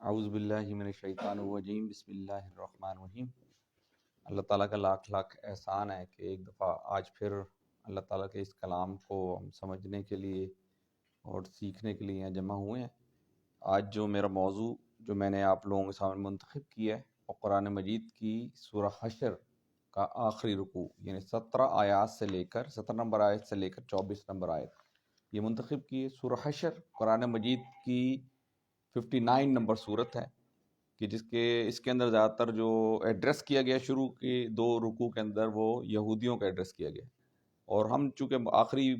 اعوذ باللہ من الشیطان الرجیم، بسم اللہ الرحمن الرحیم۔ اللہ تعالیٰ کا لاکھ لاکھ احسان ہے کہ ایک دفعہ آج پھر اللہ تعالیٰ کے اس کلام کو ہم سمجھنے کے لیے اور سیکھنے کے لیے یہاں جمع ہوئے ہیں۔ آج جو میرا موضوع جو میں نے آپ لوگوں کے سامنے منتخب کیا ہے وہ قرآن مجید کی سورہ حشر کا آخری رکوع، یعنی 17 نمبر آیت سے لے کر 24 نمبر آیت یہ منتخب کی ہے۔ سورہ حشر قرآن مجید کی 59 نمبر صورت ہے کہ اس کے اندر زیادہ تر جو ایڈریس کیا گیا شروع کے 2 رکوع کے اندر وہ یہودیوں کا ایڈریس کیا گیا، اور ہم چونکہ آخری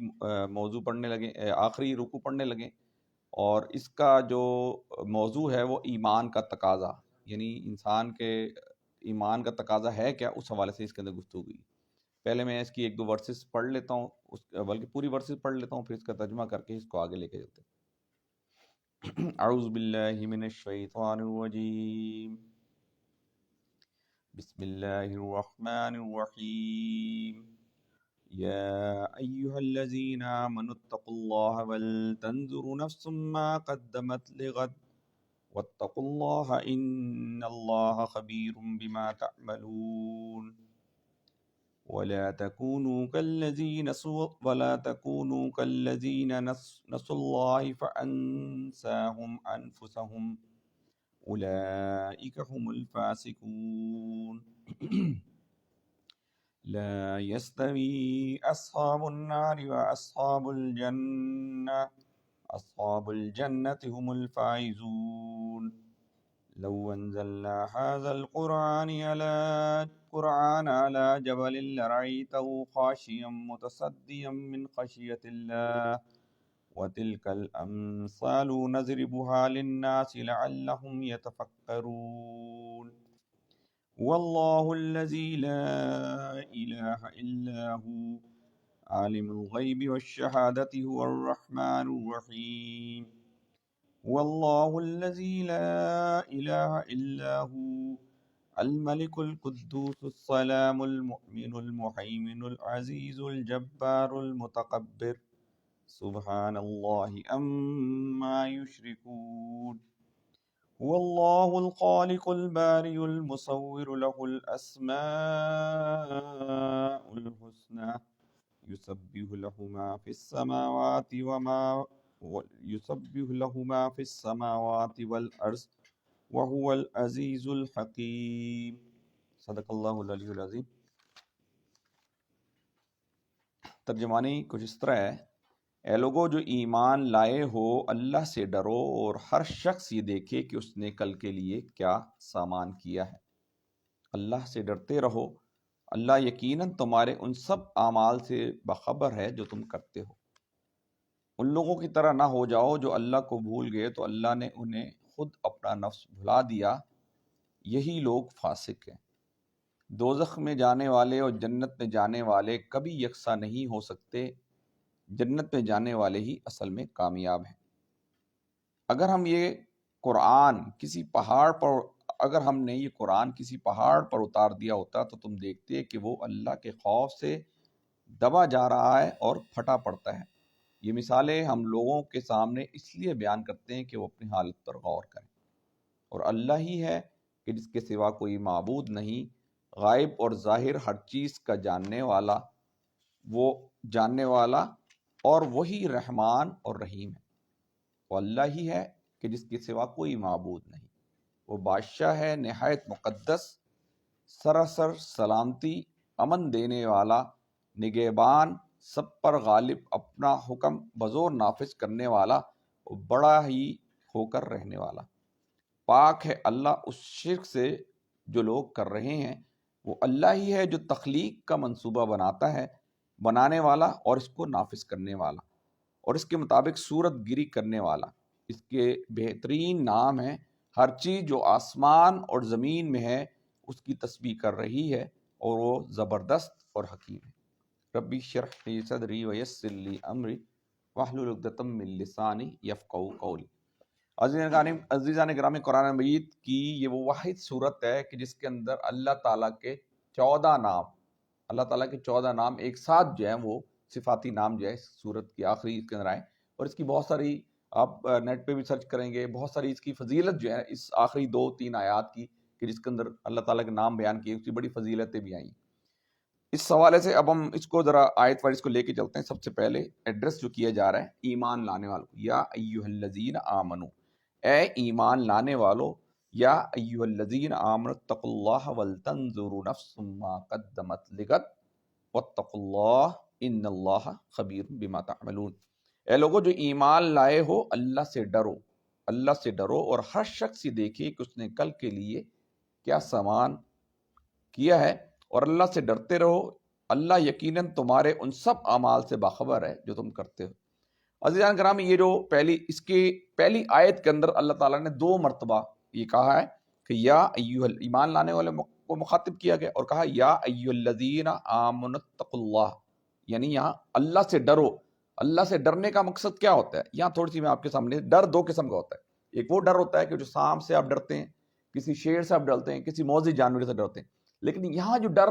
موضوع پڑھنے لگے، آخری رکوع پڑھنے لگے، اور اس کا جو موضوع ہے وہ ایمان کا تقاضا، یعنی انسان کے ایمان کا تقاضا ہے کیا، اس حوالے سے اس کے اندر گفتگو ہوئی۔ پہلے میں اس کی 1-2 ورسز پڑھ لیتا ہوں، بلکہ پوری ورسز پڑھ لیتا ہوں، پھر اس کا ترجمہ کر کے اس کو آگے لے کے چلتے ہیں۔ اعوذ باللہ من الشیطان الرجیم، بسم اللہ الرحمن الرحیم۔ یا ایہا الذین آمنوا اتقوا اللہ ولتنظر نفس ما قدمت لغد واتقوا اللہ ان اللہ خبیر بما تعملون۔ ولا تكونوا كالذين نسوا الله فأنساهم أنفسهم أولئك هم الفاسقون۔ لا يستوي أصحاب النار وأصحاب الجنة، أصحاب الجنة هم الفائزون۔ لو أنزلنا هذا القرآن على جبل لرأيته خاشعا متصدعا من خشية الله وتلك الأمثال نضربها للناس لعلهم يتفكرون۔ والله الذي لا إله إلا هو عالم الغيب والشهادة هو الرحمن الرحيم۔ والله الذي لا إله إلا هو الملك القدوس السلام المؤمن المهيمن العزيز الجبار المتكبر سبحان الله عما يشركون۔ هو الله الخالق البارئ المصور له الأسماء الحسنى يسبح له ما في السماوات والأرض وهو العزیز الحکیم۔ صدق اللہ العلی العظیم۔ ترجمانی کچھ اس طرح ہے: اے لوگو جو ایمان لائے ہو، اللہ سے ڈرو اور ہر شخص یہ دیکھے کہ اس نے کل کے لیے کیا سامان کیا ہے۔ اللہ سے ڈرتے رہو، اللہ یقیناً تمہارے ان سب اعمال سے باخبر ہے جو تم کرتے ہو۔ ان لوگوں کی طرح نہ ہو جاؤ جو اللہ کو بھول گئے تو اللہ نے انہیں خود اپنا نفس بھلا دیا، یہی لوگ فاسق ہیں۔ دوزخ میں جانے والے اور جنت میں جانے والے کبھی یکساں نہیں ہو سکتے، جنت میں جانے والے ہی اصل میں کامیاب ہیں۔ اگر ہم نے یہ قرآن کسی پہاڑ پر اتار دیا ہوتا تو تم دیکھتے کہ وہ اللہ کے خوف سے دبا جا رہا ہے اور پھٹا پڑتا ہے۔ یہ مثالیں ہم لوگوں کے سامنے اس لیے بیان کرتے ہیں کہ وہ اپنی حالت پر غور کریں، اور اللہ ہی ہے کہ جس کے سوا کوئی معبود نہیں، غائب اور ظاہر ہر چیز کا جاننے والا اور وہی رحمان اور رحیم ہے۔ وہ اللہ ہی ہے کہ جس کے سوا کوئی معبود نہیں، وہ بادشاہ ہے نہایت مقدس، سراسر سلامتی، امن دینے والا، نگہبان، سب پر غالب، اپنا حکم بزور نافذ کرنے والا، وہ بڑا ہی ہو کر رہنے والا۔ پاک ہے اللہ اس شرک سے جو لوگ کر رہے ہیں، وہ اللہ ہی ہے جو تخلیق کا منصوبہ بنانے والا اور اس کو نافذ کرنے والا اور اس کے مطابق صورت گیری کرنے والا۔ اس کے بہترین نام ہیں، ہر چیز جو آسمان اور زمین میں ہے اس کی تسبیح کر رہی ہے، اور وہ زبردست اور حکیم ہے۔ ربی اشرح لی صدری ویسر لی امری واحلل عقدۃ من لسانی یفقہوا قولی۔ عزیزان گرامی، قرآن مجید کی یہ وہ واحد صورت ہے کہ جس کے اندر اللہ تعالیٰ کے 14 نام ایک ساتھ جو ہیں وہ صفاتی نام جو ہے اس صورت کی آخری اس کے اندر آئے، اور اس کی بہت ساری آپ نیٹ پہ بھی سرچ کریں گے، بہت ساری اس کی فضیلت جو ہے اس آخری 2-3 آیات کی کہ جس کے اندر اللہ تعالیٰ کے نام بیان کیے، اس کی بڑی فضیلتیں بھی آئیں۔ اس حوالے سے اب ہم اس کو ذرا آیت وائز اس کو لے کے چلتے ہیں۔ سب سے پہلے ایڈریس جو کیا جا رہا ہے ایمان لانے والوں کو، یا ایھا الذین آمنو، اے ایمان لانے والو، یا ایھا الذین آمنوا اتقوا اللہ ولتنظر نفس ما قدمت لغد واتقوا اللہ ان اللہ خبیر بما تعملون۔ اے لوگو جو ایمان لائے ہو، اللہ سے ڈرو، اللہ سے ڈرو، اور ہر شخص یہ دیکھے کہ اس نے کل کے لیے کیا سامان کیا ہے، اور اللہ سے ڈرتے رہو، اللہ یقیناً تمہارے ان سب اعمال سے باخبر ہے جو تم کرتے ہو۔ عزیزان کرام، یہ جو پہلی آیت کے اندر اللہ تعالیٰ نے 2 مرتبہ یہ کہا ہے کہ یا ایھا، ایمان لانے والے کو مخاطب کیا گیا، اور کہا یا ایھا الذین آمنوا اتقوا اللہ، یعنی یہاں اللہ سے ڈرو۔ اللہ سے ڈرنے کا مقصد کیا ہوتا ہے؟ یہاں تھوڑی سی میں آپ کے سامنے، ڈر 2 قسم کا ہوتا ہے۔ ایک وہ ڈر ہوتا ہے کہ جو سانپ سے آپ ڈرتے ہیں، کسی شیر سے آپ ڈرتے ہیں، کسی موذی جانور سے ڈرتے ہیں، لیکن یہاں جو ڈر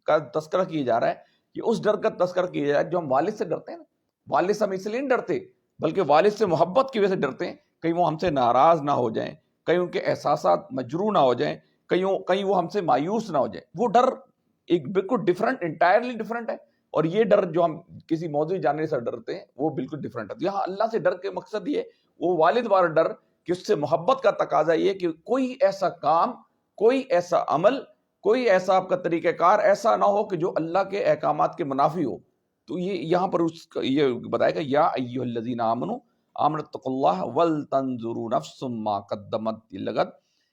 کا تذکرہ کیا جا رہا ہے، یہ اس ڈر کا تذکرہ کیا جا رہا ہے جو ہم والد سے ڈرتے ہیں نا۔ والد سے ہم اس لیے نہیں ڈرتے، بلکہ والد سے محبت کی وجہ سے ڈرتے ہیں، کہیں وہ ہم سے ناراض نہ ہو جائیں، کہیں ان کے احساسات مجروح نہ ہو جائیں، کہیں وہ ہم سے مایوس نہ ہو جائیں۔ وہ ڈر ایک بالکل ڈفرنٹ، انٹائرلی ڈفرنٹ ہے، اور یہ ڈر جو ہم کسی موذی جانور سے ڈرتے ہیں وہ بالکل ڈفرنٹ ہے۔ یہاں اللہ سے ڈر کے مقصد یہ، وہ والد والا ڈر کہ اس سے محبت کا تقاضا یہ کہ کوئی ایسا کام، کوئی ایسا عمل، کوئی ایسا آپ کا طریقہ کار ایسا نہ ہو کہ جو اللہ کے احکامات کے منافی ہو۔ تو یہ یہاں پر یہ بتائے گا یا ایھا الذین آمنوا اتقوا اللہ ولتنظر نفس ما قدمت لغد،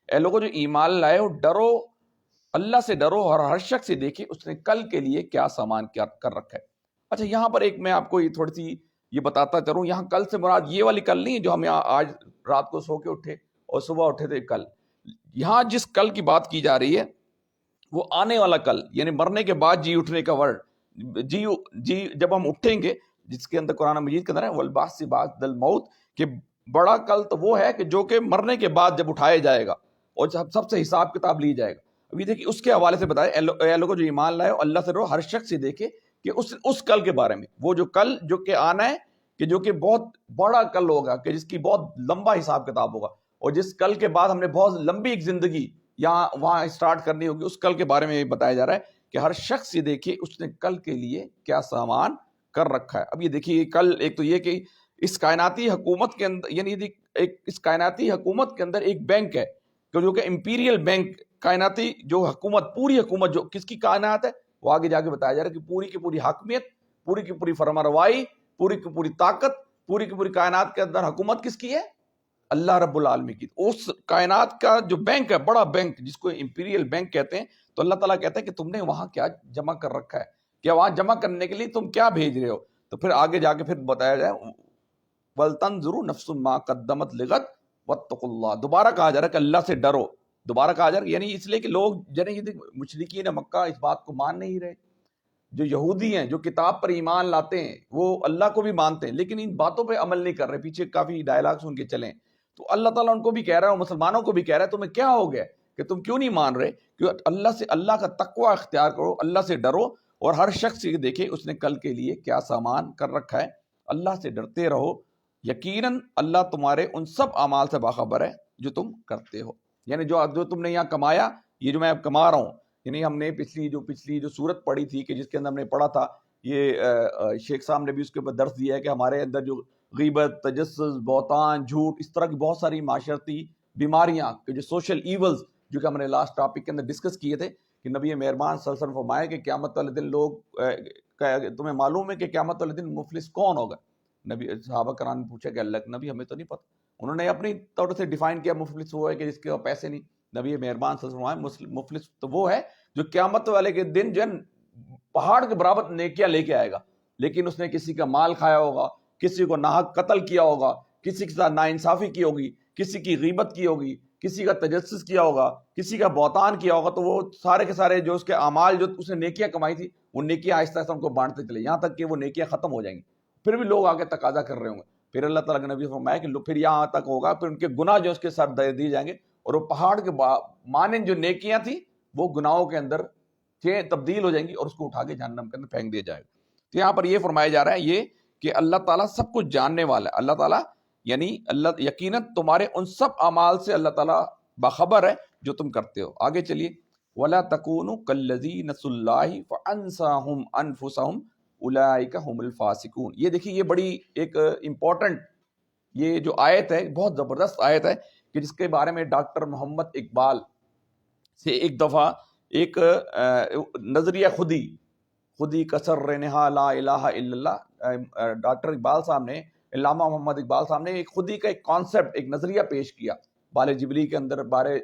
اے لوگوں جو ایمان لائے ہو، ڈرو، اللہ سے ڈرو، اور ہر شخص سے دیکھے اس نے کل کے لیے کیا سامان کیا کر رکھا ہے۔ اچھا، یہاں پر ایک میں آپ کو یہ تھوڑی سی یہ بتاتا چلوں، یہاں کل سے مراد یہ والی کل نہیں ہے جو ہم یہاں آج رات کو سو کے اٹھے اور صبح اٹھے تھے کل۔ یہاں جس کل کی بات کی جا رہی ہے وہ آنے والا کل، یعنی مرنے کے بعد جی اٹھنے کا ورڈ، جی جب ہم اٹھیں گے، جس کے اندر قرآن مجید کے اندر ہے والبعث بعد الموت، کہ بڑا کل تو وہ ہے کہ جو کہ مرنے کے بعد جب اٹھایا جائے گا اور سب سے حساب کتاب لی جائے گا۔ ابھی دیکھیے اس کے حوالے سے بتائے، اے لوگوں جو ایمان لائے اللہ سے ڈرو، ہر شخص سے دیکھے کہ اس کل کے بارے میں، وہ جو کل جو کہ آنا ہے، کہ جو کہ بہت بڑا کل ہوگا، کہ جس کی بہت لمبا حساب کتاب ہوگا، اور جس کل کے بعد ہم نے بہت لمبی ایک زندگی یہاں وہاں اسٹارٹ کرنی ہوگی، اس کل کے بارے میں بتایا جا رہا ہے کہ ہر شخص یہ دیکھیے اس نے کل کے لیے کیا سامان کر رکھا ہے۔ اب یہ دیکھیے کل، ایک تو یہ کہ اس کائناتی حکومت کے اندر، یعنی اس کائناتی حکومت کے اندر ایک بینک ہے جو کہ امپیریل بینک، کائناتی جو حکومت، پوری حکومت جو کس کی کائنات ہے، وہ آگے جا کے بتایا جا رہا ہے کہ پوری کی پوری حاکمیت، پوری کی پوری فرمانروائی، پوری کی پوری طاقت، پوری کی پوری کائنات کے اندر حکومت کس کی ہے؟ اللہ رب العالمین کی۔ اس کائنات کا جو بینک ہے، بڑا بینک جس کو امپیریل بینک کہتے ہیں، تو اللہ تعالیٰ کہتا ہے کہ تم نے وہاں کیا جمع کر رکھا ہے، کیا وہاں جمع کرنے کے لیے تم کیا بھیج رہے ہو؟ تو پھر آگے جا کے پھر بتایا جائے وَلْتَنْظُرُ نَفْسٌ مَا قَدَّمَتْ لِغَدٍ وَاتَّقُوا اللَّهَ۔ دوبارہ کہا جا رہا ہے کہ اللہ سے ڈرو، دوبارہ کہا جا رہا ہے، یعنی اس لیے کہ لوگ مشرکین مکہ اس بات کو مان نہیں رہے۔ جو یہودی ہیں، جو کتاب پر ایمان لاتے ہیں، وہ اللہ کو بھی مانتے ہیں لیکن ان باتوں پہ عمل نہیں کر رہے۔ پیچھے کافی ڈائلاگس ان کے چلیں، تو اللہ تعالیٰ ان کو بھی کہہ رہا ہے، مسلمانوں کو بھی کہہ رہا ہے، تمہیں کیا ہو گیا کہ تم کیوں نہیں مان رہے؟ کہ اللہ کا تقوی اختیار کرو، اللہ سے ڈرو، اور ہر شخص یہ دیکھے اس نے کل کے لیے کیا سامان کر رکھا ہے۔ اللہ سے ڈرتے رہو، یقیناً اللہ تمہارے ان سب اعمال سے باخبر ہے جو تم کرتے ہو۔ یعنی جو تم نے یہاں کمایا، یہ جو میں اب کما رہا ہوں، یعنی ہم نے پچھلی جو سورت پڑھی تھی کہ جس کے اندر ہم نے پڑھا تھا، یہ شیخ صاحب نے بھی اس کے اوپر درس دیا ہے کہ ہمارے اندر جو غیبت، تجسس، بہتان، جھوٹ، اس طرح کی بہت ساری معاشرتی بیماریاں، کہ جو سوشل ایولز، جو کہ ہم نے لاسٹ ٹاپک کے اندر ڈسکس کیے تھے، کہ نبی مہربان صلی اللہ علیہ وسلم فرمائے کہ قیامت والے دن لوگ، تمہیں معلوم ہے کہ قیامت والے دن مفلس کون ہوگا؟ نبی صحابہ کرام نے پوچھا کہ اللہ کے نبی ہمیں تو نہیں پتہ۔ انہوں نے اپنی طور سے ڈیفائن کیا، مفلس وہ ہے کہ جس کے پیسے نہیں۔ نبی مہربان صلی اللہ علیہ وسلم، مفلس تو وہ ہے جو قیامت والے کے دن جو پہاڑ کے برابر نیکیاں لے کے آئے گا، لیکن اس نے کسی کا مال کھایا ہوگا، کسی کو ناحق قتل کیا ہوگا، کسی کے ساتھ ناانصافی کی ہوگی، کسی کی غیبت کی ہوگی، کسی کا تجسس کیا ہوگا، کسی کا بہتان کیا ہوگا، تو وہ سارے کے سارے جو اس کے اعمال، جو اس نے نیکیاں کمائی تھی، وہ نیکیاں آہستہ آہستہ ان کو بانٹتے چلے، یہاں تک کہ وہ نیکیاں ختم ہو جائیں گی۔ پھر بھی لوگ آگے تقاضا کر رہے ہوں گے۔ پھر اللہ تعالیٰ کے نبی فرمایا کہ پھر یہاں تک ہوگا، پھر ان کے گناہ جو اس کے ساتھ دے دیے جائیں گے، اور وہ پہاڑ کے مانند جو نیکیاں تھیں وہ گناہوں کے اندر تبدیل ہو جائیں گی، اور اس کو اٹھا کے جہنم کے اندر پھینک دیا جائے گا۔ تو یہاں پر یہ فرمایا جا رہا ہے یہ کہ اللہ تعالیٰ سب کچھ جاننے والا ہے۔ اللہ تعالیٰ یعنی اللہ یقیناً تمہارے ان سب اعمال سے اللہ تعالیٰ باخبر ہے جو تم کرتے ہو. آگے چلیے. وَلَا تَكُونُوا كَالَّذِينَ نَسُوا اللَّهَ فَأَنسَاهُمْ أَنفُسَهُمْ أُولَٰئِكَ هُمُ الْفَاسِقُونَ. یہ دیکھیے یہ بڑی ایک امپورٹنٹ یہ جو آیت ہے بہت زبردست آیت ہے کہ جس کے بارے میں ڈاکٹر محمد اقبال سے ایک دفعہ ایک نظریہ خودی کسر رنہا لا الہ الا اللہ، ڈاکٹر اقبال صاحب نے، علامہ محمد اقبال صاحب نے ایک خودی کا ایک کانسیپٹ، ایک نظریہ پیش کیا بال جبری کے اندر،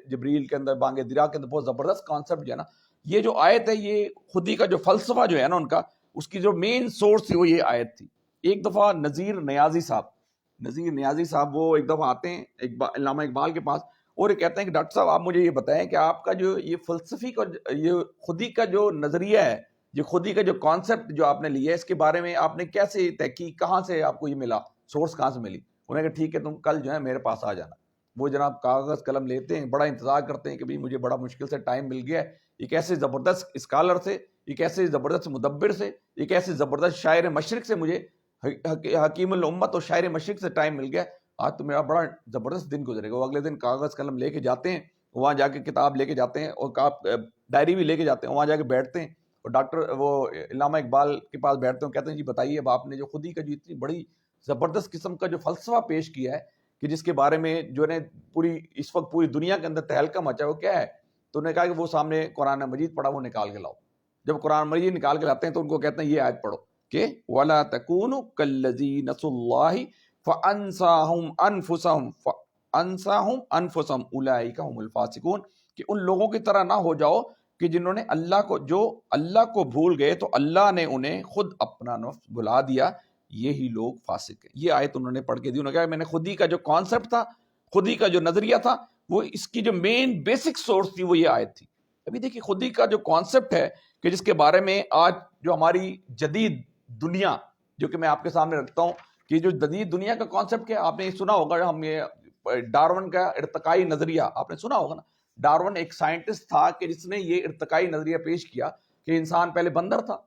جبریل کے اندر، بانگ درا کے اندر. بہت زبردست کانسیپٹ جو ہے نا. یہ جو آیت ہے یہ خودی کا جو فلسفہ جو ہے نا ان کا، اس کی جو مین سورس تھی وہ یہ آیت تھی. ایک دفعہ نذیر نیازی صاحب وہ ایک دفعہ آتے ہیں علامہ اقبال کے پاس اور یہ کہتے ہیں کہ ڈاکٹر صاحب آپ مجھے یہ بتائیں کہ آپ کا جو یہ فلسفی کا یہ خودی کا جو نظریہ ہے، یہ خودی کا جو کانسیپٹ جو آپ نے لیا ہے، اس کے بارے میں آپ نے کیسے تحقیق، کہاں سے آپ کو یہ ملا، سورس کہاں سے ملی؟ انہوں نے کہا ٹھیک ہے تم کل جو ہے میرے پاس آ جانا. وہ جناب کاغذ قلم لیتے ہیں، بڑا انتظار کرتے ہیں کہ بھئی مجھے بڑا مشکل سے ٹائم مل گیا ہے، ایک ایسے زبردست اسکالر سے، ایک ایسے زبردست مدبر سے، ایک ایسے زبردست شاعر مشرق سے، مجھے حکیم الامت اور شاعر مشرق سے ٹائم مل گیا، آج تو میرا بڑا زبردست دن گزرے گا. وہ اگلے دن کاغذ قلم لے کے جاتے ہیں، وہاں جا کے کتاب لے کے جاتے ہیں اور ڈائری بھی لے کے جاتے ہیں، وہاں جا کے بیٹھتے ہیں اور ڈاکٹر وہ علامہ اقبال کے پاس بیٹھتے ہیں، کہتے ہیں جی بتائیے اب آپ نے جو خودی کا جو اتنی بڑی زبردست قسم کا جو فلسفہ پیش کیا ہے کہ جس کے بارے میں جو نے پوری اس وقت پوری دنیا کے اندر تہلکہ مچا ہے، وہ کیا ہے؟ تو انہوں نے کہا کہ وہ سامنے قرآن مجید پڑھا، وہ نکال کے لاؤ. جب قرآن مجید نکال کے لاتے ہیں تو ان کو کہتے ہیں یہ آیت پڑھو کہ وَلَا تَكُونُوا كَالَّذِينَ نَسُوا اللَّهَ فَأَنسَاهُمْ أَنفُسَهُمْ أُولَٰئِكَ هُمُ الْفَاسِقُونَ، کہ ان لوگوں کی طرح نہ ہو جاؤ کہ جنہوں نے اللہ کو بھول گئے تو اللہ نے انہیں خود اپنا نفس بھلا دیا، یہی لوگ فاسق ہیں. یہ آیت انہوں نے پڑھ کے دی. انہوں نے کہا میں نے خودی کا جو کانسیپٹ تھا، خودی کا جو نظریہ تھا، وہ اس کی جو مین بیسک سورس تھی وہ یہ آیت تھی. ابھی دیکھیے خودی کا جو کانسیپٹ ہے کہ جس کے بارے میں آج جو ہماری جدید دنیا جو کہ میں آپ کے سامنے رکھتا ہوں کہ جو جدید دنیا کا کانسیپٹ کیا آپ نے سنا ہوگا، ہم یہ ڈارون کا ارتقائی نظریہ آپ نے سنا ہوگا نا. ڈارون ایک سائنٹسٹ تھا کہ جس نے یہ ارتقائی نظریہ پیش کیا کہ انسان پہلے بندر تھا،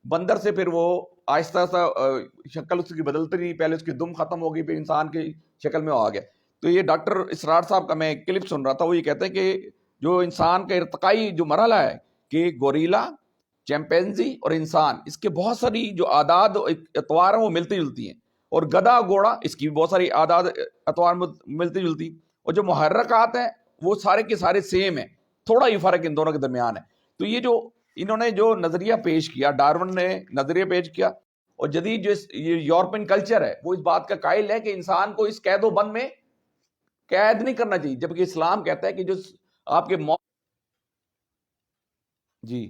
بندر سے پھر وہ آہستہ آہستہ شکل اس کی بدلتی رہی، پہلے اس کی دم ختم ہو گئی، پھر انسان کی شکل میں آ گیا. تو یہ ڈاکٹر اسرار صاحب کا میں کلپ سن رہا تھا، وہ یہ کہتے ہیں کہ جو انسان کا ارتقائی جو مرحلہ ہے کہ گوریلا، چیمپینزی اور انسان، اس کے بہت ساری جو اعداد اطوار ہیں وہ ملتی جلتی ہیں، اور گدھا گھوڑا اس کی بھی بہت ساری اعداد اطوار ملتی جلتی، اور جو محرکات ہیں وہ سارے کے سارے سیم ہیں، تھوڑا ہی فرق ان دونوں کے درمیان ہے. تو یہ جو انہوں نے جو نظریہ پیش کیا، ڈارون نے نظریہ پیش کیا، اور جدید جو یہ یورپین کلچر ہے وہ اس بات کا قائل ہے کہ انسان کو اس قید و بند میں قید نہیں کرنا چاہیے، جبکہ اسلام کہتا ہے کہ جو آپ کے جی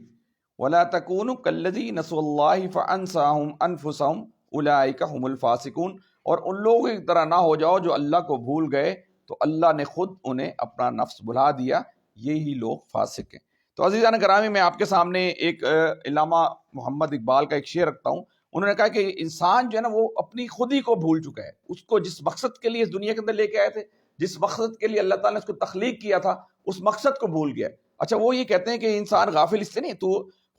وَلَا تَكُونُوا كَالَّذِينَ نَسُوا اللَّهَ فَأَنسَاهُمْ أَنفُسَهُمْ أُولَٰئِكَ هُمُ الْفَاسِقُونَ، اور ان لوگوں کی طرح نہ ہو جاؤ جو اللہ کو بھول گئے تو اللہ نے خود انہیں اپنا نفس بھلا دیا، یہی لوگ فاسق ہیں. تو عزیزان گرامی، میں آپ کے سامنے ایک علامہ محمد اقبال کا ایک شعر رکھتا ہوں. انہوں نے کہا کہ انسان جو ہے نا وہ اپنی خودی کو بھول چکا ہے، اس کو جس مقصد کے لیے اس دنیا کے اندر لے کے آئے تھے، جس مقصد کے لیے اللہ تعالیٰ نے اس کو تخلیق کیا تھا، اس مقصد کو بھول گیا. اچھا وہ یہ کہتے ہیں کہ انسان غافل اس سے نہیں، تو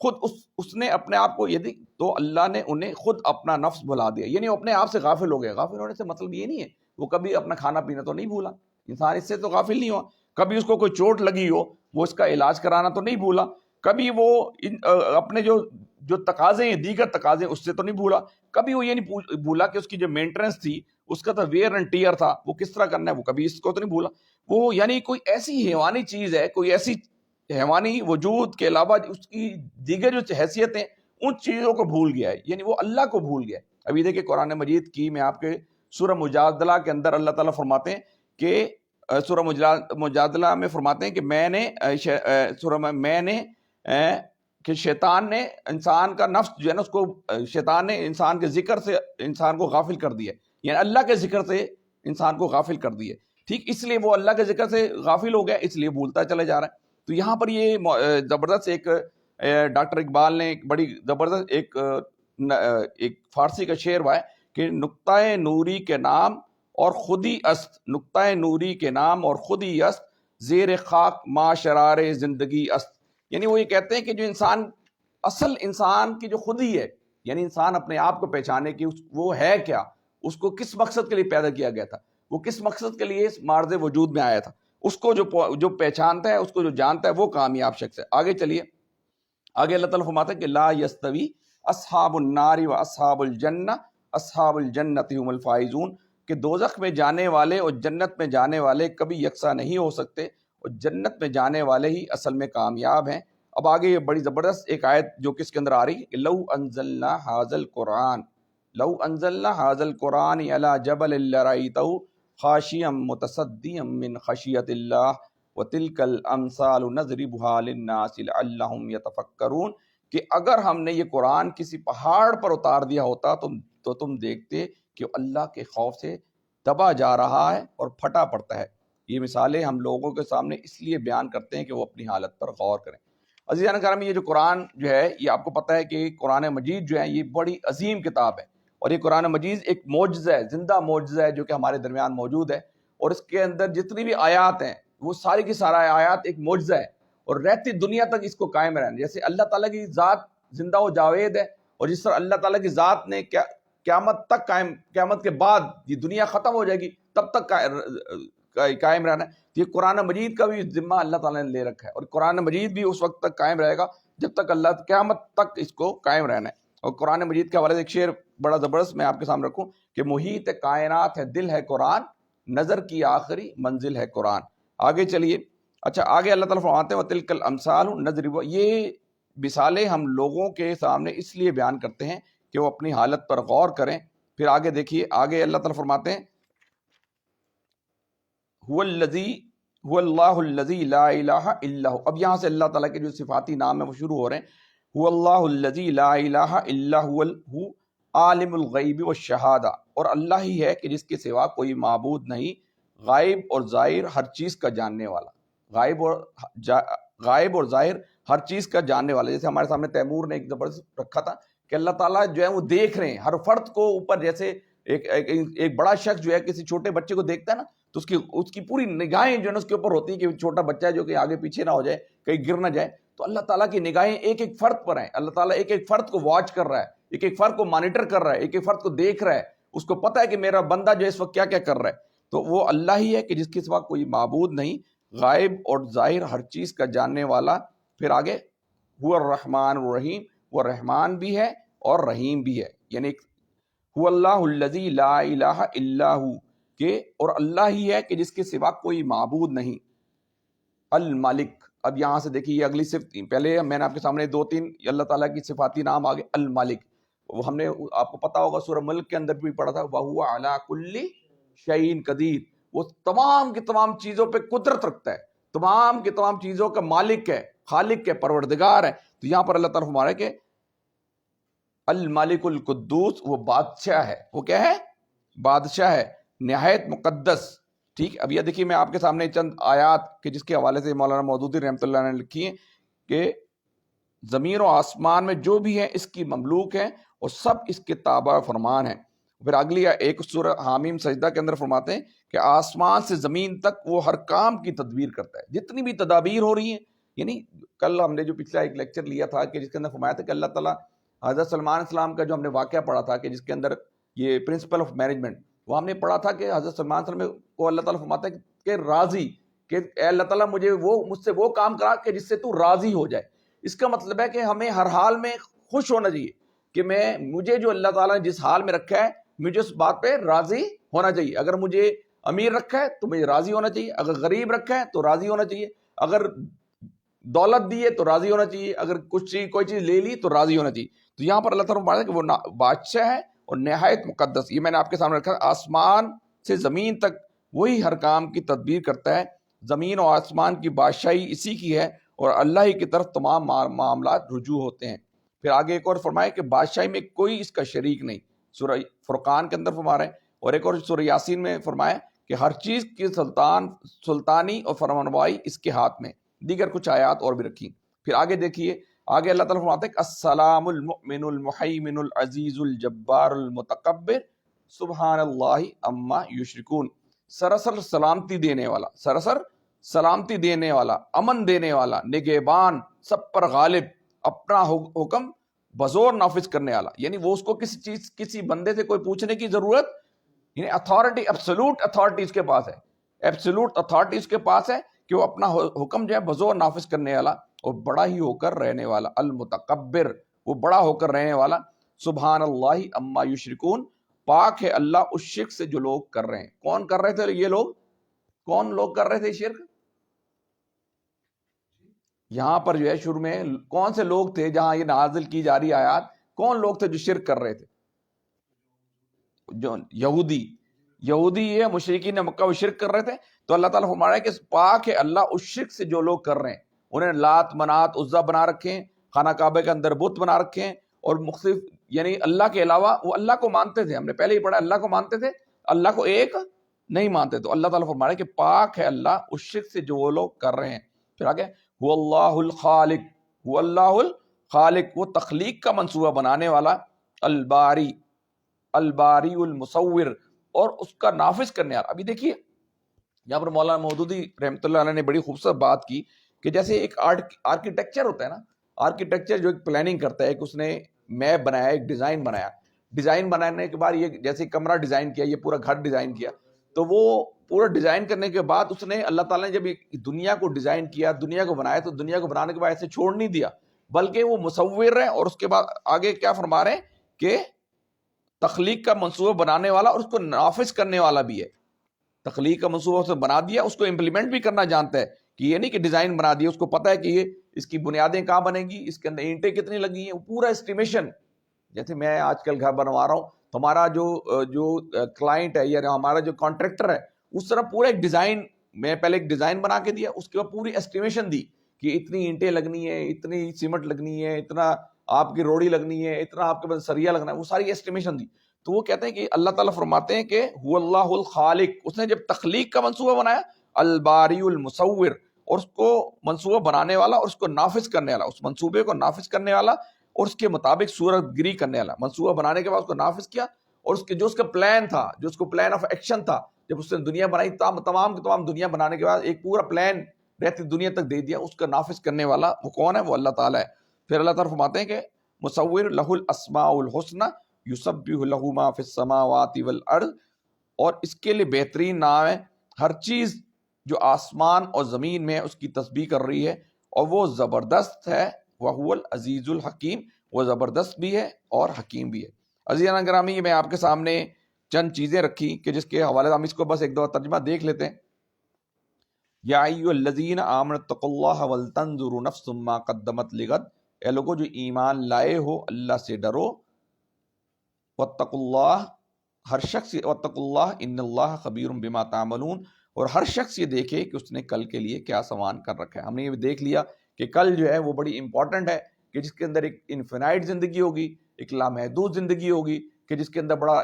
خود اس نے اپنے آپ کو یہ تو اللہ نے انہیں خود اپنا نفس بھلا دیا، یعنی وہ اپنے آپ سے غافل ہو گیا. غافل ہونے سے مطلب یہ نہیں ہے وہ کبھی اپنا کھانا پینا تو نہیں بھولا، انسان اس سے تو غافل نہیں ہوا. کبھی اس کو کوئی چوٹ لگی ہو وہ اس کا علاج کرانا تو نہیں بھولا، کبھی وہ اپنے جو تقاضے ہیں، دیگر تقاضے، اس سے تو نہیں بھولا. کبھی وہ یہ نہیں بھولا کہ اس کی جو مینٹیننس تھی، اس کا تو ویئر اینڈ ٹیئر تھا، وہ کس طرح کرنا ہے، وہ کبھی اس کو تو نہیں بھولا. وہ یعنی کوئی ایسی حیوانی چیز ہے، کوئی ایسی حیوانی وجود کے علاوہ اس کی دیگر جو حیثیتیں ان چیزوں کو بھول گیا ہے، یعنی وہ اللہ کو بھول گیا ہے. ابھی دیکھیں قرآن مجید کی میں آپ کے سورہ مجادلہ کے اندر اللہ تعالیٰ فرماتے ہیں کہ سورہ مجادلہ میں فرماتے ہیں کہ میں نے کہ شیطان نے انسان کا نفس جو ہے نا اس کو، شیطان نے انسان کے ذکر سے انسان کو غافل کر دیا، یعنی اللہ کے ذکر سے انسان کو غافل کر دیا. ٹھیک، اس لیے وہ اللہ کے ذکر سے غافل ہو گیا، اس لیے بھولتا چلے جا رہا ہے. تو یہاں پر یہ زبردست ایک ڈاکٹر اقبال نے ایک بڑی زبردست ایک فارسی کا شعر ہوا ہے کہ نقطۂ نوری کے نام اور خودی است، نقطۂ نوری کے نام اور خودی است، زیر خاک ما شرار زندگی است. یعنی وہ یہ کہتے ہیں کہ جو انسان، اصل انسان کی جو خودی ہے، یعنی انسان اپنے آپ کو پہچانے کی وہ ہے کیا، اس کو کس مقصد کے لیے پیدا کیا گیا تھا، وہ کس مقصد کے لیے اس معرض وجود میں آیا تھا، اس کو جو پہچانتا ہے، اس کو جو جانتا ہے، وہ کامیاب شخص ہے۔ آگے چلیے، آگے اللہ تعالیٰ فرماتا ہے کہ لا یستوی اصحاب النار و اصحاب الجنہ اصحاب الجنۃ هم الفائزون، کہ دوزخ میں جانے والے اور جنت میں جانے والے کبھی یکساں نہیں ہو سکتے، اور جنت میں جانے والے ہی اصل میں کامیاب ہیں۔ اب آگے یہ بڑی زبردست ایک آیت جو کس کے اندر آ رہی ہے کہ لو انزلنا ھذا القرآن لو انزلنا ھذا القرآن علی جبل لرأیتہ خاشعا متصدعا من خشیۃ اللہ وتلک الامثال نضربها للناس لعلهم يتفکرون، کہ اگر ہم نے یہ قرآن کسی پہاڑ پر اتار دیا ہوتا تو تم دیکھتے کہ اللہ کے خوف سے دبا جا رہا ہے اور پھٹا پڑتا ہے۔ یہ مثالیں ہم لوگوں کے سامنے اس لیے بیان کرتے ہیں کہ وہ اپنی حالت پر غور کریں۔ عزیزان کرام، یہ جو قرآن جو ہے، یہ آپ کو پتہ ہے کہ قرآن مجید جو ہے یہ بڑی عظیم کتاب ہے، اور یہ قرآن مجید ایک معجزہ ہے، زندہ معجزہ ہے جو کہ ہمارے درمیان موجود ہے، اور اس کے اندر جتنی بھی آیات ہیں وہ ساری کی سارا آیات ایک معجزہ ہے، اور رہتی دنیا تک اس کو قائم رہنا۔ جیسے اللہ تعالیٰ کی ذات زندہ و جاوید ہے، اور جس طرح اللہ تعالیٰ کی ذات نے قیامت تک قیامت کے بعد یہ دنیا ختم ہو جائے گی تب تک قائم رہنا ہے، یہ قرآن مجید کا بھی ذمہ اللہ تعالیٰ نے لے رکھا ہے، اور قرآن مجید بھی اس وقت تک قائم رہے گا جب تک اللہ قیامت تک اس کو قائم رہنا ہے۔ اور قرآن مجید کے حوالے سے ایک شعر بڑا زبردست میں آپ کے سامنے رکھوں کہ محیط کائنات ہے دل ہے قرآن، نظر کی آخری منزل ہے قرآن۔ آگے چلیے، اچھا آگے اللہ تعالیٰ فرماتے ہیں وَتِلْكَ الْأَمْثَالُ نَضْرِبُ، یہ مثالیں ہم لوگوں کے سامنے اس لیے بیان کرتے ہیں کہ وہ اپنی حالت پر غور کریں۔ پھر آگے دیکھیے، آگے اللہ تعالیٰ فرماتے ہیں هو اللہ الذی لا الہ الا هو، اب یہاں سے اللہ تعالیٰ کے جو صفاتی نام ہیں وہ شروع ہو رہے ہیں۔ هو اللہ الذی لا الہ الا هو عالم الغیب والشہادہ، اور اللہ ہی ہے کہ جس کے سوا کوئی معبود نہیں، غائب اور ظاہر ہر چیز کا جاننے والا، غائب اور ظاہر ہر چیز کا جاننے والا۔ جیسے ہمارے سامنے تیمور نے ایک زبردست رکھا تھا کہ اللہ تعالیٰ جو ہے وہ دیکھ رہے ہیں ہر فرد کو اوپر، جیسے ایک بڑا شخص جو ہے کسی چھوٹے بچے کو دیکھتا ہے نا تو اس کی پوری نگاہیں جو ہے نا اس کے اوپر ہوتی ہیں کہ چھوٹا بچہ ہے جو کہ آگے پیچھے نہ ہو جائے، کہیں گر نہ جائے، تو اللہ تعالیٰ کی نگاہیں ایک ایک فرد پر ہیں۔ اللہ تعالیٰ ایک ایک فرد کو واچ کر رہا ہے، ایک ایک فرد کو مانیٹر کر رہا ہے، ایک ایک فرد کو دیکھ رہا ہے، اس کو پتہ ہے کہ میرا بندہ جو اس وقت کیا کیا کر رہا ہے۔ تو وہ اللہ ہی ہے کہ جس کے سوا کوئی معبود نہیں، غائب اور ظاہر ہر چیز کا جاننے والا۔ پھر آگے هو الرحمن الرحیم، وہ رحمان بھی ہے اور رحیم بھی ہے، یعنی هو اللہ الذی لا الہ الا هو، کہ اور اللہ ہی ہے کہ جس کے سوا کوئی معبود نہیں۔ الملک، اب یہاں سے دیکھیے یہ اگلی صفت، پہلے میں نے آپ کے سامنے دو تین اللہ تعالیٰ کی صفاتی نام آگے۔ الملک، وہ ہم نے آپ کو پتا ہوگا سورہ ملک کے اندر بھی پڑھا تھا، وَهُوَ عَلَى كُلِّ شَيْءٍ قَدِيرٌ، وہ تمام کی تمام چیزوں پہ قدرت رکھتا ہے، تمام کی تمام چیزوں کا مالک ہے، خالق ہے، پروردگار ہے۔ تو یہاں پر اللہ تعالیٰ ہمارے کہ الملک القدوس، وہ بادشاہ ہے، وہ کیا ہے؟ بادشاہ ہے، نہایت مقدس۔ ٹھیک، اب یہ دیکھیے میں آپ کے سامنے چند آیات کہ جس کے حوالے سے مولانا مودودی رحمۃ اللہ نے لکھی ہیں کہ زمین و آسمان میں جو بھی ہیں اس کی مملوک ہیں اور سب اس کے تابع فرمان ہیں۔ پھر اگلی ایک سورہ حامیم سجدہ کے اندر فرماتے ہیں کہ آسمان سے زمین تک وہ ہر کام کی تدبیر کرتا ہے، جتنی بھی تدابیر ہو رہی ہیں۔ یعنی کل ہم نے جو پچھلا ایک لیکچر لیا تھا کہ جس کے اندر فرمایا تھا کہ اللہ تعالیٰ حضرت سلمان السلام کا جو ہم نے واقعہ پڑھا تھا کہ جس کے اندر یہ پرنسپل آف مینجمنٹ، وہ ہم نے پڑھا تھا کہ حضرت سلمان السلام کو اللہ تعالیٰ فرماتا ہے کہ راضی، کہ اے اللہ تعالیٰ مجھ سے وہ کام کرا کہ جس سے تو راضی ہو جائے۔ اس کا مطلب ہے کہ ہمیں ہر حال میں خوش ہونا چاہیے کہ مجھے جو اللہ تعالیٰ نے جس حال میں رکھا ہے مجھے اس بات پہ راضی ہونا چاہیے۔ اگر مجھے امیر رکھا ہے تو مجھے راضی ہونا چاہیے، اگر غریب رکھا ہے تو راضی ہونا چاہیے، اگر دولت دی ہے تو راضی ہونا چاہیے، اگر کوئی چیز لے لی تو راضی ہونا چاہیے۔ تو یہاں پر اللہ تعالیٰ فرماتا ہے کہ وہ بادشاہ ہے اور نہایت مقدس۔ یہ میں نے آپ کے سامنے رکھا، آسمان سے زمین تک وہی ہر کام کی تدبیر کرتا ہے، زمین و آسمان کی بادشاہی اسی کی ہے اور اللہ ہی کی طرف تمام معاملات رجوع ہوتے ہیں۔ پھر آگے ایک اور فرمایا کہ بادشاہی میں کوئی اس کا شریک نہیں، سورہ فرقان کے اندر فرما رہے ہیں، اور ایک اور سورہ یاسین میں فرمایا کہ ہر چیز کی سلطانی اور فرمانروائی اس کے ہاتھ میں، دیگر کچھ آیات اور بھی رکھی۔ پھر آگے دیکھیے، آگے اللہ تعالیٰ فرماتے ہیں کہ السلام المؤمن المحیمن العزیز الجبار المتکبر سبحان اللہ اما یشرکون، سراسر سلامتی دینے والا، سراسر سلامتی دینے والا، امن دینے والا، نگہبان، سب پر غالب، اپنا حکم بزور نافذ کرنے والا۔ یعنی وہ اس کو کسی بندے سے کوئی پوچھنے کی ضرورت یعنی اتھارٹی، ایبسولوٹ اتھارٹی اس کے پاس ہے، ایبسولوٹ اتھارٹی اس کے پاس ہے کہ وہ اپنا حکم جو ہے بزور نافذ کرنے والا اور بڑا ہی ہو کر رہنے والا، المتکبر، وہ بڑا ہو کر رہنے والا، سبحان اللہ اما یشرکون، پاک ہے اللہ اس شرک سے جو لوگ کر رہے ہیں۔ کون کر رہے تھے یہ لوگ؟ کون لوگ کر رہے تھے شرک؟ یہاں پر جو ہے شروع میں کون سے لوگ تھے جہاں یہ نازل کی جا رہی آیات، کون لوگ تھے جو شرک کر رہے تھے؟ جو یہودی یہ مشرکین مکہ وہ شرک کر رہے تھے۔ تو اللہ تعالیٰ فرما رہا ہے کہ پاک ہے اللہ اس شرک سے جو لوگ کر رہے ہیں، انہیں لات منات عزا بنا رکھے ہیں، خانہ کعبہ کے اندر بت بنا رکھے ہیں، اور مختلف یعنی اللہ کے علاوہ وہ اللہ کو مانتے تھے، ہم نے پہلے ہی پڑھا اللہ کو مانتے تھے، اللہ کو ایک نہیں مانتے۔ تو اللہ تعالیٰ فرما رہا ہے کہ پاک ہے اللہ اس شرک سے جو وہ لوگ کر رہے ہیں۔ پھر آگے هو اللہ الخالق، هو اللہ الخالق، وہ تخلیق کا منصوبہ بنانے والا، الباری، الباری المصور، اور اس کا نافذ کرنے والا۔ ابھی دیکھیے یہاں پر مولانا مودودی رحمۃ اللہ علیہ نے بڑی خوبصورت بات کی کہ جیسے ایک آرکیٹیکچر ہوتا ہے نا، آرکیٹیکچر جو ایک پلاننگ کرتا ہے، ایک اس نے میپ بنایا، ایک ڈیزائن بنایا، ڈیزائن بنانے کے بعد یہ جیسے کمرہ ڈیزائن کیا، یہ پورا گھر ڈیزائن کیا، تو وہ پورا ڈیزائن کرنے کے بعد اس نے اللہ تعالیٰ نے جب دنیا کو ڈیزائن کیا، دنیا کو بنایا، تو دنیا کو بنانے کے بعد ایسے چھوڑ نہیں دیا، بلکہ وہ مصور ہے، اور اس کے بعد آگے کیا فرما رہے ہیں کہ تخلیق کا منصوبہ بنانے والا اور اس کو نافذ کرنے والا بھی ہے۔ تخلیق کا منصوبہ اسے بنا دیا، اس کو امپلیمنٹ بھی کرنا جانتا ہے، کہ یہ نہیں کہ ڈیزائن بنا دیا، اس کو پتہ ہے کہ یہ اس کی بنیادیں کہاں بنے گی، اس کے اندر اینٹیں کتنی لگی ہیں، پورا اسٹیمیشن۔ جیسے میں آج کل گھر بنوا رہا ہوں، تو ہمارا جو کلائنٹ ہے یا ہمارا جو کانٹریکٹر ہے، اس طرح پورا ایک ڈیزائن، میں پہلے ایک ڈیزائن بنا کے دیا، اس کے بعد پوری اسٹیمیشن دی کہ اتنی اینٹیں لگنی ہے، اتنی سیمنٹ لگنی ہے، اتنا آپ کی روڑی لگنی ہے، اتنا آپ کے پاس سریا لگنا ہے، وہ ساری اسٹیمیشن دی۔ تو وہ کہتے ہیں کہ اللہ تعالیٰ فرماتے ہیں کہ هو اللہ الخالق، اس نے جب تخلیق کا منصوبہ بنایا، الباری المصور، اور اس کو منصوبہ بنانے والا اور اس کو نافذ کرنے والا، اس منصوبے کو نافذ کرنے والا اور اس کے مطابق صورت گری کرنے والا۔ منصوبہ بنانے کے بعد اس کو نافذ کیا، اور اس کے جو اس کا پلان تھا، جو اس کو پلان آف ایکشن تھا، جب اس نے دنیا بنائی، تمام کی تمام دنیا بنانے کے بعد ایک پورا پلان رہتی دنیا تک دے دیا، اس کا نافذ کرنے والا وہ کون ہے؟ وہ اللہ تعالیٰ ہے۔ پھر اللہ تعالیٰ فرماتے ہیں کہ مصور لہ الاسماء الحسنی یسبح لہ ما فی السماوات والارض، اور اس کے لیے بہترین نام ہے، ہر چیز جو آسمان اور زمین میں اس کی تسبیح کر رہی ہے، اور وہ زبردست ہے، وہو العزیز الحکیم، وہ زبردست بھی ہے اور حکیم بھی ہے۔ عزیزان گرامی، میں آپ کے سامنے چند چیزیں رکھی کہ جس کے حوالے سے ہم اس کو بس ایک دو ترجمہ دیکھ لیتے ہیں۔ یا ایھا الذین آمنوا اتقوا اللہ ولتنظر نفس ما قدمت لغد، اے لوگو جو ایمان لائے ہو اللہ سے ڈرو، واتقوا اللہ، ہر شخص واتقوا اللہ ان اللہ خبیر بما تعملون، اور ہر شخص یہ دیکھے کہ اس نے کل کے لیے کیا سامان کر رکھا ہے۔ ہم نے یہ دیکھ لیا کہ کل جو ہے وہ بڑی امپورٹنٹ ہے، کہ جس کے اندر ایک انفینائٹ زندگی ہوگی، ایک لامحدود زندگی ہوگی، کہ جس کے اندر بڑا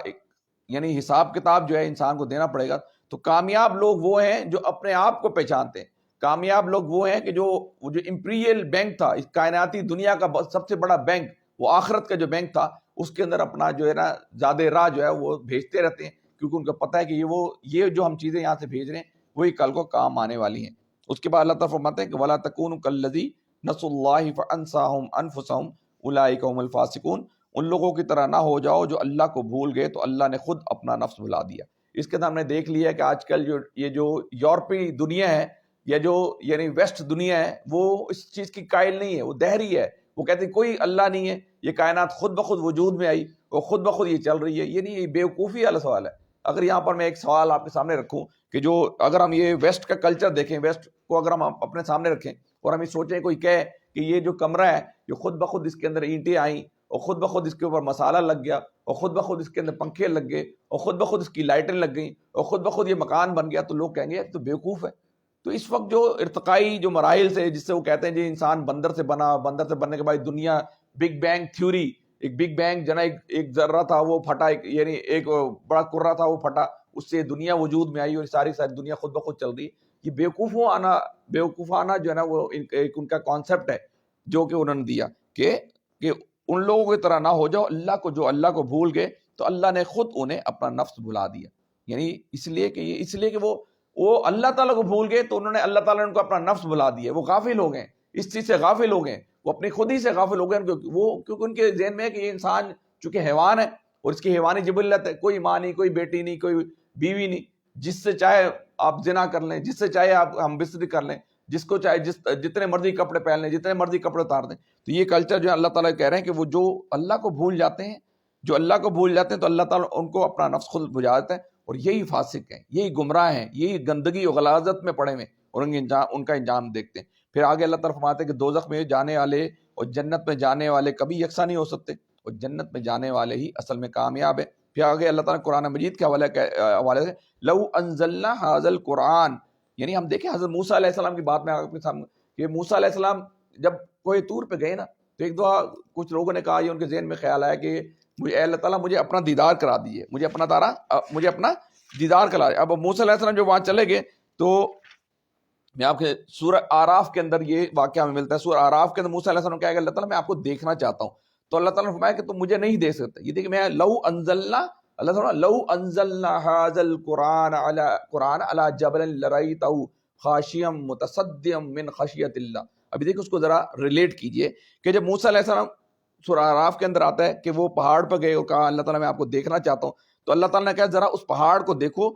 یعنی حساب کتاب جو ہے انسان کو دینا پڑے گا۔ تو کامیاب لوگ وہ ہیں جو اپنے آپ کو پہچانتے ہیں، کامیاب لوگ وہ ہیں کہ جو امپیریل بینک تھا، اس کائناتی دنیا کا سب سے بڑا بینک، وہ آخرت کا جو بینک تھا، اس کے اندر اپنا جو ہے نا زیادہ راہ جو ہے وہ بھیجتے رہتے ہیں، کیونکہ ان کو پتہ ہے کہ یہ جو ہم چیزیں یہاں سے بھیج رہے ہیں وہی کل کو کام آنے والی ہیں۔ اس کے بعد اللہ تعالیٰ فرماتے ہیں کہ وَلَا تَكُونُوا كَالَّذِي نَسُوا اللَّهَ فَأَنسَاهُمْ أَنفُسَهُمْ أُولَٰئِكَ هُمُ الْفَاسِقُونَ، ان لوگوں کی طرح نہ ہو جاؤ جو اللہ کو بھول گئے تو اللہ نے خود اپنا نفس بھلا دیا۔ اس کے اندر ہم نے دیکھ لیا کہ آج کل یہ جو یورپی دنیا ہے یا جو یعنی ویسٹ دنیا ہے، وہ اس چیز کی قائل نہیں ہے، وہ دہری ہے، وہ کہتے ہیں کوئی اللہ نہیں ہے، یہ کائنات خود بخود وجود میں آئی اور خود بخود یہ چل رہی ہے۔ یہ نہیں، یہ بیوقوفی والا سوال ہے۔ اگر یہاں پر میں ایک سوال آپ کے سامنے رکھوں کہ جو اگر ہم یہ ویسٹ کا کلچر دیکھیں، ویسٹ کو اگر ہم اپنے سامنے رکھیں اور ہم یہ سوچیں کوئی کہے کہ یہ جو کمرہ ہے جو خود بخود اس کے اندر اینٹیں آئیں اور خود بخود اس کے اوپر مسالہ لگ گیا اور خود بخود اس کے اندر پنکھے لگ گئے اور خود بخود اس کی لائٹیں لگ گئیں اور خود بخود یہ مکان بن گیا، تو لوگ کہیں گے تو بیوقوف ہے۔ تو اس وقت جو ارتقائی جو مراحل سے، جس سے وہ کہتے ہیں جی انسان بندر سے بنا، بندر سے بننے کے بعد دنیا، بگ بینگ تھیوری، ایک بگ بینگ جنا ایک ذرہ تھا وہ پھٹا، یعنی ایک بڑا کرہ تھا وہ پھٹا، اس سے دنیا وجود میں آئی اور ساری دنیا خود بخود چل رہی ہے۔ یہ بیوقوفانہ جو ہے نا وہ ایک ان کا کانسیپٹ ہے جو کہ انہوں نے دیا کہ ان لوگوں کی طرح نہ ہو جاؤ اللہ کو، جو اللہ کو بھول گئے تو اللہ نے خود انہیں اپنا نفس بھلا دیا۔ یعنی اس لیے کہ وہ اللہ تعالیٰ کو بھول گئے تو انہوں نے اللہ تعالیٰ نے ان کو اپنا نفس بھلا دیا۔ وہ غافل ہو گئے، اس چیز سے غافل ہو گئے، وہ اپنی خود ہی سے غافل ہو گئے، کیونکہ ان کے ذہن میں ہے کہ یہ انسان چونکہ حیوان ہے اور اس کی حیوانی جبلت ہے، کوئی ماں نہیں، کوئی بیٹی نہیں، کوئی بیوی نہیں، جس سے چاہے آپ زنا کر لیں، جس سے چاہے آپ ہم بستری کر لیں، جس کو چاہے جتنے مرضی کپڑے پہن لیں، جتنے مرضی کپڑے اتار دیں. تو یہ کلچر جو ہے اللہ تعالیٰ کہہ رہے ہیں کہ وہ جو اللہ کو بھول جاتے ہیں، جو اللہ کو بھول جاتے ہیں تو اللہ تعالیٰ ان کو اپنا نفس خود بجھا دیتا ہے، اور یہی فاسق ہیں، یہی گمراہ ہیں، یہی گندگی اور غلاظت میں پڑے ہوئے، اور ان کا انجام دیکھتے ہیں. پھر آگے اللہ تعالیٰ فرماتے ہیں کہ دوزخ میں جانے والے اور جنت میں جانے والے کبھی یکساں نہیں ہو سکتے، اور جنت میں جانے والے ہی اصل میں کامیاب ہیں. پھر آگے اللہ تعالیٰ قرآن مجید کے حوالے سے لو انزلنا ھذا القرآن، یعنی ہم دیکھیں حضرت موسیٰ علیہ السلام کی بات میں آپ کے سامنے کہ موسیٰ علیہ السلام جب کوہ طور پہ گئے نا، تو ایک دعا کچھ لوگوں نے کہا، یہ ان کے ذہن میں خیال آیا کہ مجھے اے اللہ تعالیٰ مجھے اپنا دیدار کرا دیجیے، مجھے اپنا دیدار کرا دے. اب موسیٰ علیہ السلام جو وہاں چلے گئے تو میں آپ کے سورہ آراف کے اندر یہ واقعہ میں ملتا ہے. سورہ آراف کے اندر موسیٰ علیہ السلام کہا کہ اللہ تعالیٰ میں آپ کو دیکھنا چاہتا ہوں. تو اللہ تعالیٰ نے فرمایا کہ تم مجھے نہیں دیکھ سکتے. یہ دیکھیں میں لو انزلنا، اللہ تعالیٰ لو انزلنا ھذا القرآن علی جبل لرأیتہ خاشعا متصدعا من خشیۃ اللہ. ابھی دیکھیں اس کو ذرا ریلیٹ کیجئے کہ جب موسیٰ علیہ السلام سورہ آراف کے اندر آتا ہے کہ وہ پہاڑ پر گئے اور کہا اللہ تعالیٰ میں آپ کو دیکھنا چاہتا ہوں، تو اللہ تعالیٰ نے کہا ذرا اس پہاڑ کو دیکھو،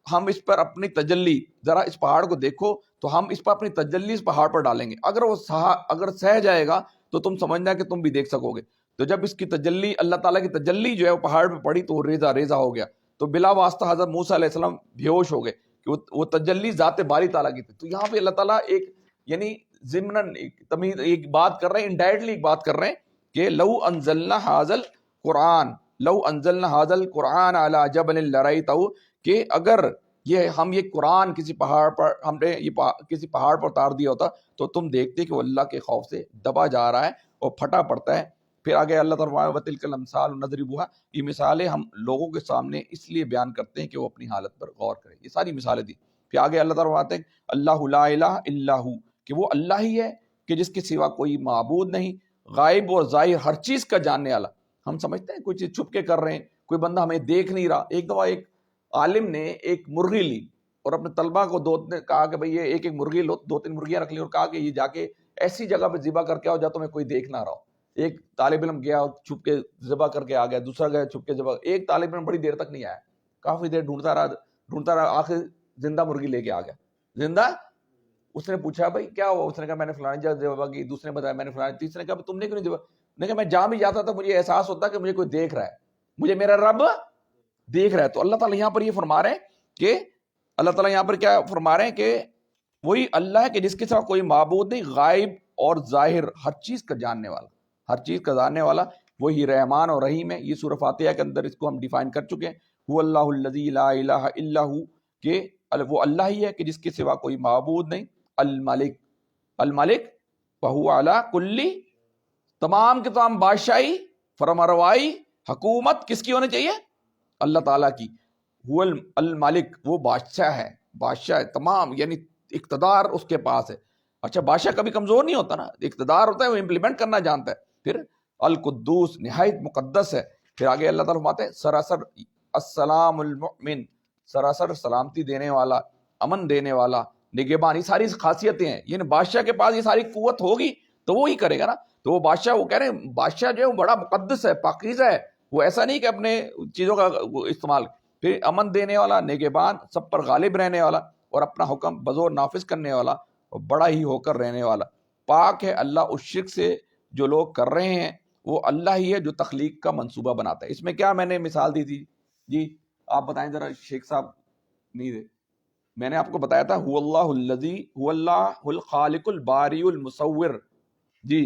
ہم اس پر اپنی تجلی، ذرا اس پہاڑ کو دیکھو تو ہم اس پر اپنی تجلی اس پہاڑ پر ڈالیں گے، اگر سہ جائے گا تو تم سمجھنا کہ تم بھی دیکھ سکو گے. تو جب اس کی تجلی، اللہ تعالیٰ کی تجلی جو ہے وہ پہاڑ پہ پڑی تو وہ ریزہ ہو گیا. تو بلا واسطہ حضرت موسیٰ علیہ السلام بیہوش ہو گئے کہ وہ تجلی ذات باری تعالیٰ کی تھی. تو یہاں پہ اللہ تعالیٰ ایک یعنی ضمناً ایک بات کر رہے ہیں، انڈائریکٹلی ایک بات کر رہے ہیں کہ لو انزلنا ھذا القرآن علی جبل لرأیتہ، کہ اگر ہم یہ قرآن کسی پہاڑ پر کسی پہاڑ پر اتار دیا ہوتا تو تم دیکھتے کہ وہ اللہ کے خوف سے دبا جا رہا ہے اور پھٹا پڑتا ہے. پھر آگے اللہ تعالیٰ وَتِلْكَ الْأَمْثَالُ نَضْرِبُهَا، یہ مثالیں ہم لوگوں کے سامنے اس لیے بیان کرتے ہیں کہ وہ اپنی حالت پر غور کریں. یہ ساری مثالیں دی. پھر آگے اللہ تعالیٰ فرماتے ہیں اللہ لا الہ الا ہو، کہ وہ اللہ ہی ہے کہ جس کے سوا کوئی معبود نہیں، غائب اور ظاہر ہر چیز کا جاننے والا. ہم سمجھتے ہیں کوئی چیز چھپ کے کر رہے ہیں، کوئی بندہ ہمیں دیکھ نہیں رہا. ایک دفعہ ایک عالم نے ایک مرغی لی اور اپنے طلبہ کو کہا کہ بھئی یہ ایک مرغی لو، 2-3 مرغیاں رکھ لی اور کہا کہ یہ جا کے ایسی جگہ پہ ذبح کر کے آؤ جہاں تمہیں کوئی دیکھ نہ رہا ہو. ایک طالب علم گیا چھپ کے ذبح کر کے آ گیا، دوسرا گیا چھپ کے ذبح. ایک طالب علم بڑی دیر تک نہیں آیا، کافی دیر ڈھونڈتا رہا، آخر زندہ مرغی لے کے آ گیا. زندہ. اس نے پوچھا بھائی کیا ہوا؟ اس نے کہا میں نے فلانی جگہ ذبح کی. دوسرے نے بتایا میں نے فلانی. تیسرے نے کہا تم نے کیوں نہیں ذبح؟ نے کہا میں جہاں بھی جاتا تھا مجھے احساس ہوتا کہ مجھے کوئی دیکھ رہا ہے، مجھے میرا رب دیکھ رہا ہے. تو اللہ تعالیٰ یہاں پر یہ فرما رہے ہیں کہ اللہ تعالیٰ یہاں پر کیا فرما رہے ہیں کہ وہی اللہ ہے کہ جس کے سوا کوئی معبود نہیں، غائب اور ظاہر ہر چیز کا جاننے والا، ہر چیز کا جاننے والا وہی رحمان اور رحیم ہے. یہ سورہ فاتحہ کے اندر اس کو ہم ڈیفائن کر چکے ہیں. هو اللہ الذی لا الہ الا ہو، کہ وہ اللہ ہی ہے کہ جس کے سوا کوئی معبود نہیں. الملک وہو علی کلی، تمام کے تمام بادشاہی، فرمانروائی، حکومت کس کی ہونی چاہیے؟ اللہ تعالیٰ کی. هو الملک، وہ بادشاہ ہے، بادشاہ ہے تمام، یعنی اقتدار اس کے پاس ہے. اچھا بادشاہ کبھی کمزور نہیں ہوتا نا، اقتدار ہوتا ہے، وہ امپلیمنٹ کرنا جانتا ہے. پھر القدوس، نہایت مقدس ہے. پھر آگے اللہ تعالیٰ فرماتے ہیں سراسر السلام المؤمن، سراسر سلامتی دینے والا، امن دینے والا، نگہبان. یہ ساری خاصیتیں ہیں. یعنی بادشاہ کے پاس یہ ساری قوت ہوگی تو وہ ہی کرے گا نا. تو وہ بادشاہ، وہ کہہ رہے ہیں بادشاہ جو ہے وہ بڑا مقدس ہے، پاکیزہ ہے. وہ ایسا نہیں کہ اپنے چیزوں کا استعمال. پھر امن دینے والا، نگہبان، سب پر غالب رہنے والا، اور اپنا حکم بزور نافذ کرنے والا، اور بڑا ہی ہو کر رہنے والا. پاک ہے اللہ اس شرک سے جو لوگ کر رہے ہیں. وہ اللہ ہی ہے جو تخلیق کا منصوبہ بناتا ہے. اس میں کیا میں نے مثال دی تھی جی؟ آپ بتائیں ذرا شیخ صاحب. نہیں دے، میں نے آپ کو بتایا تھا هو اللہ الذی، هو اللہ الخالق الباری المصور. جی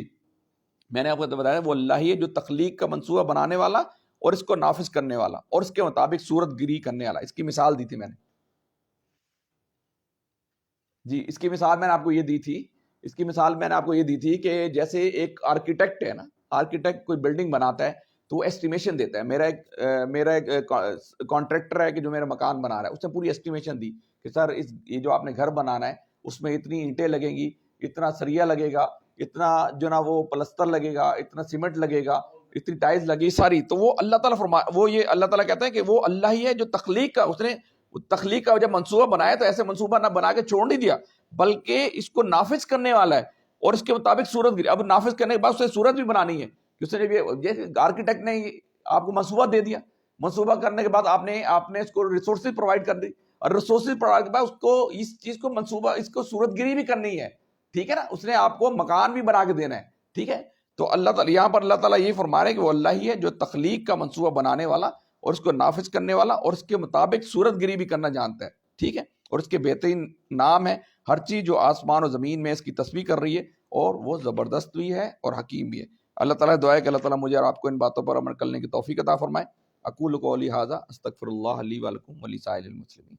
میں نے آپ کو بتایا وہ اللہ ہی ہے جو تخلیق کا منصوبہ بنانے والا اور اس کو نافذ کرنے والا اور اس کے مطابق صورت گری کرنے والا. اس کی مثال دی تھی میں نے جی. اس کی مثال میں نے آپ کو یہ دی تھی، اس کی مثال میں نے آپ کو یہ دی تھی کہ جیسے ایک آرکیٹیکٹ ہے نا، آرکیٹیکٹ کوئی بلڈنگ بناتا ہے تو وہ ایسٹیمیشن دیتا ہے. میرا ایک کانٹریکٹر ہے کہ جو میرا مکان بنا رہا ہے، اس نے پوری ایسٹیمیشن دی کہ سر یہ جو آپ نے گھر بنانا ہے اس میں اتنی اینٹیں لگیں گی، اتنا سریا لگے گا، اتنا جو نا وہ پلستر لگے گا، اتنا سیمنٹ لگے گا، اتنی ٹائلز لگی ساری. تو وہ اللہ تعالیٰ یہ اللہ تعالیٰ کہتا ہے کہ وہ اللہ ہی ہے جو تخلیق کا، اس نے تخلیق کا جب منصوبہ بنایا تو ایسے منصوبہ نہ بنا کے چھوڑ نہیں دیا، بلکہ اس کو نافذ کرنے والا ہے اور اس کے مطابق صورت گری. اب نافذ کرنے کے بعد اس نے صورت بھی بنانی ہے. اس نے جیسے آرکیٹیکٹ نے آپ کو منصوبہ دے دیا، منصوبہ کرنے کے بعد آپ نے اس کو ریسورسز پرووائڈ کر دی، اور ریسورسز پرووائڈ کے بعد اس کو اس چیز کو منصوبہ اس کو صورت گری بھی کرنی ہے، ٹھیک ہے نا، اس نے آپ کو مکان بھی بنا کے دینا ہے، ٹھیک ہے. تو اللہ تعالیٰ یہاں پر اللہ تعالیٰ یہ فرما رہے ہیں کہ وہ اللہ ہی ہے جو تخلیق کا منصوبہ بنانے والا اور اس کو نافذ کرنے والا اور اس کے مطابق صورت گری بھی کرنا جانتا ہے، ٹھیک ہے. اور اس کے بہترین نام ہے ہر چیز جو آسمان و زمین میں اس کی تسبیح کر رہی ہے، اور وہ زبردست بھی ہے اور حکیم بھی ہے. اللہ تعالیٰ دعا ہے کہ اللہ تعالیٰ مجھے اور آپ کو ان باتوں پر عمل کرنے کی توفیق عطا فرمائے. اقول قولی ھذا استغفر اللہ لی ولکم ولسائر المسلمین.